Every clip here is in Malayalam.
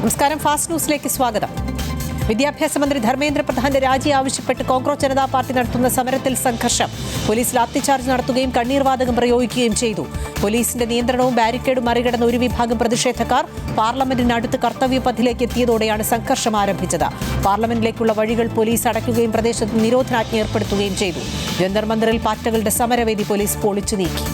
നമസ്കാരം. ഫാസ്റ്റ് ന്യൂസിലേക്ക് സ്വാഗതം. വിദ്യാഭ്യാസ മന്ത്രി ധർമ്മേന്ദ്ര പ്രധാന്റെ രാജി ആവശ്യപ്പെട്ട് കോൺഗ്രസ് ജനതാ പാർട്ടി നടത്തുന്ന സമരത്തിൽ സംഘർഷം. പോലീസ് ലാത്തിചാർജ് നടത്തുകയും കണ്ണീർവാതകം പ്രയോഗിക്കുകയും ചെയ്തു. പോലീസിന്റെ നിയന്ത്രണവും ബാരിക്കേഡും മറികടന്ന ഒരു വിഭാഗം പ്രതിഷേധക്കാർ പാർലമെന്റിനടുത്ത് കർത്തവ്യപഥിലേക്ക് എത്തിയതോടെയാണ് സംഘർഷം ആരംഭിച്ചത്. പാർലമെന്റിലേക്കുള്ള വഴികൾ പോലീസ് അടയ്ക്കുകയും പ്രദേശത്ത് നിരോധനാജ്ഞ ഏർപ്പെടുത്തുകയും ചെയ്തു. ജന്തർ മന്ദിറിൽ പാർട്ടികളുടെ സമരവേദി പോലീസ് പൊളിച്ചു നീക്കി.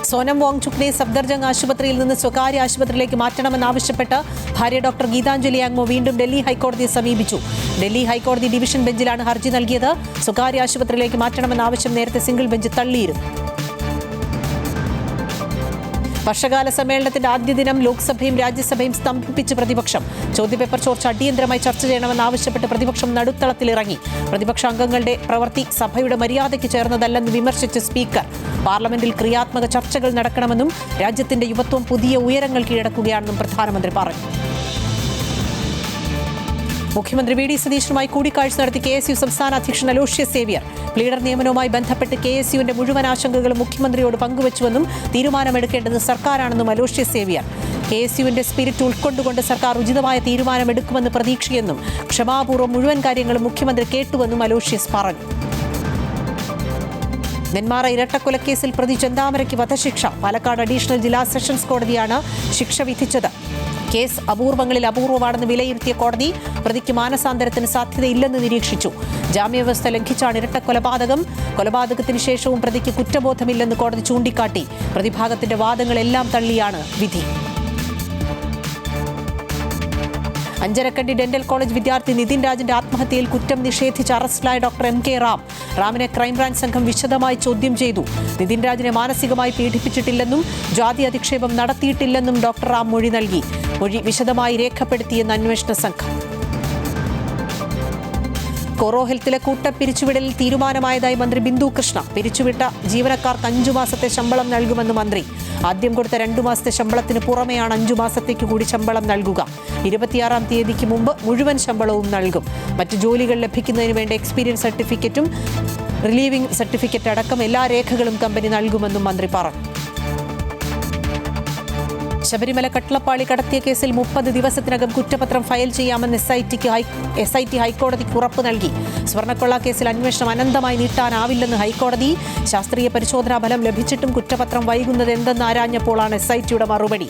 സോനം വാങ്ചുക്കിനെ സഫ്ദർജംഗ് ആശുപത്രിയിൽ നിന്ന് സ്വകാര്യ ആശുപത്രിയിലേക്ക് മാറ്റണമെന്നാവശ്യപ്പെട്ട് ഭാര്യ ഡോക്ടർ ഗീതാഞ്ജലി ആങ്മോ വീണ്ടും ഡൽഹി ഹൈക്കോടതിയെ സമീപിച്ചു. ഡൽഹി ഹൈക്കോടതി ഡിവിഷൻ ബെഞ്ചിലാണ് ഹർജി നൽകിയത്. സ്വകാര്യ ആശുപത്രിയിലേക്ക് മാറ്റണമെന്ന ആവശ്യം നേരത്തെ സിംഗിൾ ബെഞ്ച് തള്ളിയിരുന്നു. വർഷകാല സമ്മേളനത്തിന്റെ ആദ്യ ദിനം ലോക്സഭയും രാജ്യസഭയും സ്തംഭിപ്പിച്ച് പ്രതിപക്ഷം. ചോദ്യപേപ്പർ ചോർച്ച അടിയന്തരമായി ചർച്ച ചെയ്യണമെന്നാവശ്യപ്പെട്ട് പ്രതിപക്ഷം നടുത്തളത്തിലിറങ്ങി. പ്രതിപക്ഷ അംഗങ്ങളുടെ പ്രവൃത്തി സഭയുടെ മര്യാദയ്ക്ക് ചേർന്നതല്ലെന്ന് വിമർശിച്ച് സ്പീക്കർ. പാർലമെന്റിൽ ക്രിയാത്മക ചർച്ചകൾ നടക്കണമെന്നും രാജ്യത്തിന്റെ യുവത്വം പുതിയ ഉയരങ്ങൾ കീഴടക്കുകയാണെന്നും പ്രധാനമന്ത്രി പറഞ്ഞു. മുഖ്യമന്ത്രി വി ഡി സതീശനുമായി കൂടിക്കാഴ്ച നടത്തി KSU സംസ്ഥാന അധ്യക്ഷൻ അലോഷ്യസ് സേവ്യർ. പ്ലീഡർ നിയമനവുമായി ബന്ധപ്പെട്ട് KSUവിന്റെ മുഴുവൻ ആശങ്കകളും മുഖ്യമന്ത്രിയോട് പങ്കുവച്ചുവെന്നും തീരുമാനമെടുക്കേണ്ടത് സർക്കാരാണെന്നും അലോഷ്യസ് സേവ്യർ. KSUവിന്റെ സ്പിരിറ്റ് ഉൾക്കൊണ്ടുകൊണ്ട് സർക്കാർ ഉചിതമായ തീരുമാനമെടുക്കുമെന്ന് പ്രതീക്ഷയെന്നും ക്ഷമാപൂർവ്വം മുഴുവൻ കാര്യങ്ങളും മുഖ്യമന്ത്രി കേട്ടുവെന്നും അലോഷ്യസ് പറഞ്ഞു. നെന്മാറ ഇരട്ടക്കൊലക്കേസിൽ പ്രതി ചെന്താമരയ്ക്ക് വധശിക്ഷ. പാലക്കാട് അഡീഷണൽ ജില്ലാ സെഷൻസ് കോടതിയാണ് ശിക്ഷ വിധിച്ചത്. കേസ് അപൂർവങ്ങളിൽ അപൂർവമാണെന്ന് വിലയിരുത്തിയ കോടതി പ്രതിക്ക് മാനസാന്തരത്തിന് സാധ്യതയില്ലെന്ന് നിരീക്ഷിച്ചു. ജാമ്യവ്യവസ്ഥ ലംഘിച്ചാണ് ഇരട്ടക്കൊലപാതകം. കൊലപാതകത്തിന് ശേഷവും പ്രതിക്ക് കുറ്റബോധമില്ലെന്ന് കോടതി ചൂണ്ടിക്കാട്ടി. പ്രതിഭാഗത്തിന്റെ വാദങ്ങളെല്ലാം തള്ളിയാണ് വിധി. അഞ്ചരക്കണ്ടി ഡെന്റൽ കോളേജ് വിദ്യാർത്ഥി നിതിൻ രാജിന്റെ ആത്മഹത്യയിൽ കുറ്റം നിഷേധിച്ച് അറസ്റ്റിലായ ഡോക്ടർ MK റാമിനെ ക്രൈംബ്രാഞ്ച് സംഘം വിശദമായി ചോദ്യം ചെയ്തു. നിതിൻ രാജിനെ മാനസികമായി പീഡിപ്പിച്ചിട്ടില്ലെന്നും ജാതി അധിക്ഷേപം നടത്തിയിട്ടില്ലെന്നും ഡോക്ടർ റാം മൊഴി നൽകി. മൊഴി വിശദമായി രേഖപ്പെടുത്തിയെന്ന് അന്വേഷണ സംഘം. കൊറോ ഹെൽത്തിലെ കൂട്ടപ്പിരിച്ചുവിടലിൽ തീരുമാനമായതായി മന്ത്രി ബിന്ദു കൃഷ്ണ. പിരിച്ചുവിട്ട ജീവനക്കാർക്ക് 5 മാസത്തെ ശമ്പളം നൽകുമെന്ന് മന്ത്രി. ആദ്യം കൊടുത്ത 2 മാസത്തെ ശമ്പളത്തിന് പുറമെയാണ് 5 മാസത്തേക്ക് കൂടി ശമ്പളം നൽകുക. 26-ാം തീയതിക്ക് മുമ്പ് മുഴുവൻ ശമ്പളവും നൽകും. മറ്റ് ജോലികൾ ലഭിക്കുന്നതിന് വേണ്ട എക്സ്പീരിയൻസ് സർട്ടിഫിക്കറ്റും റിലീവിംഗ് സർട്ടിഫിക്കറ്റ് അടക്കം എല്ലാ രേഖകളും കമ്പനി നൽകുമെന്നും മന്ത്രി പറഞ്ഞു. ശബരിമല കട്ടളപ്പാളി കടത്തിയ കേസിൽ 30 ദിവസത്തിനകം കുറ്റപത്രം ഫയൽ ചെയ്യാമെന്ന് SIT ഹൈക്കോടതിക്ക് ഉറപ്പ് നൽകി. സ്വർണ്ണക്കൊള്ള കേസിൽ അന്വേഷണം അനന്തമായി നീട്ടാനാവില്ലെന്ന് ഹൈക്കോടതി. ശാസ്ത്രീയ പരിശോധനാ ഫലം ലഭിച്ചിട്ടും കുറ്റപത്രം വൈകുന്നത് എന്തെന്ന് ആരാഞ്ഞപ്പോഴാണ് SITയുടെ മറുപടി.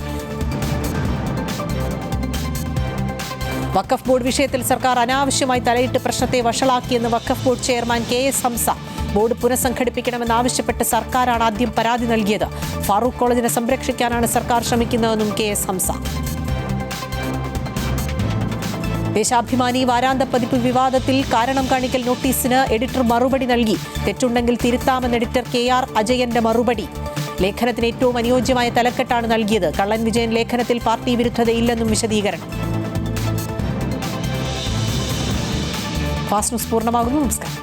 വഖഫ് ബോർഡ് വിഷയത്തിൽ സർക്കാർ അനാവശ്യമായി തലയിട്ട് പ്രശ്നത്തെ വഷളാക്കിയെന്ന് Waqf board chairman KS Hamza. Board പുനഃസംഘടിപ്പിക്കണമെന്നാവശ്യപ്പെട്ട് സർക്കാരാണ് ആദ്യം പരാതി നൽകിയത്. ഫാറൂഖ് കോളേജിനെ സംരക്ഷിക്കാനാണ് സർക്കാർ ശ്രമിക്കുന്നതെന്നും KS ഹംസ. ദേശാഭിമാനി വാരാന്ത പതിപ്പ് വിവാദത്തിൽ കാരണം കാണിക്കൽ നോട്ടീസിന് എഡിറ്റർ മറുപടി നൽകി. തെറ്റുണ്ടെങ്കിൽ തിരുത്താമെന്ന് എഡിറ്റർ KR അജയന്റെ മറുപടി. ലേഖനത്തിന് ഏറ്റവും അനുയോജ്യമായ തലക്കെട്ടാണ് നൽകിയത്. കള്ളൻ വിജയൻ ലേഖനത്തിൽ പാർട്ടി വിരുദ്ധതയില്ലെന്നും വിശദീകരണം. ഫാസ്റ്റ് ന്യൂസ് പൂർണ്ണമാകുന്നു. നമസ്കാരം.